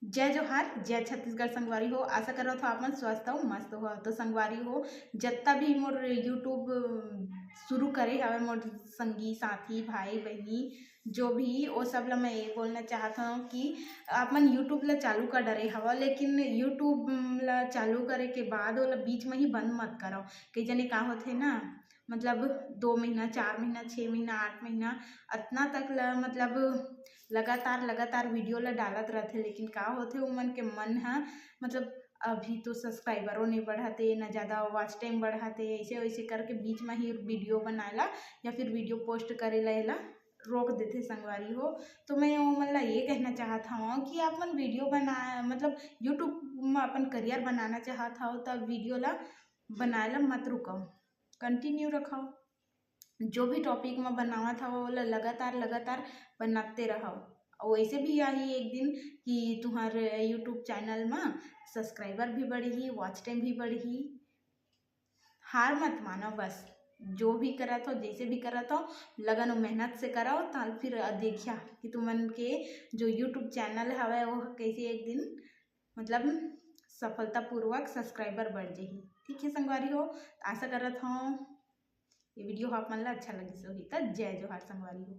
जय जोहार, जय छत्तीसगढ़ संगवारी हो। आशा कर रहा था आप मन स्वस्थ हो, मस्त हो। तो संगवारी हो, जितना भी मोर यूट्यूब शुरू करे हवे मोर संगी साथी भाई बहनी जो भी वो सब ला मैं ये बोलना चाहता हूँ कि आप मन यूट्यूब ला चालू कर डरे हवा, लेकिन यूट्यूब ला चालू करे के बाद ओला बीच में ही बंद मत करो। कई जने का होथे ना, मतलब 2 महीना 4 महीना 6 महीना 8 महीना अतना तक ला मतलब लगातार वीडियो ला डालत रहथे, लेकिन का होथे उमन के मन ह मतलब अभी तो सब्सक्राइबरों नहीं बढ़ाते ना ज़्यादा वॉच टाइम बढ़ाते, ऐसे वैसे करके बीच में ही वीडियो बनाएला या फिर वीडियो पोस्ट करेला एला रोक देते संगवारी हो। तो मैं ओमन ला ये कहना चाहत हूँ कि आप मन वीडियो बना मतलब यूट्यूब में अपन करियर बनाना चाहत हव तब वीडियो ला बनाएला मत रुकाओ, कंटिन्यू रखो। जो भी टॉपिक में बनावत हव ओला लगातार बनाते रहो। और वैसे भी आई एक दिन कि तुम्हारे यूट्यूब चैनल में सब्सक्राइबर भी बढ़ी, वॉच टाइम भी बढ़ी। हार मत मानो, बस जो भी करत हो जैसे भी करत हो लगन और मेहनत से कराओ, ताल फिर देखिया कि तुमन के जो यूट्यूब चैनल हवे वो कैसे एक दिन मतलब सफलतापूर्वक सब्सक्राइबर बढ़ जाही। ठीक है संगवारी हो, आशा करत हूँ ये वीडियो आप मन ला अच्छा लगिस होही। त जय जोहार संगवारी हो।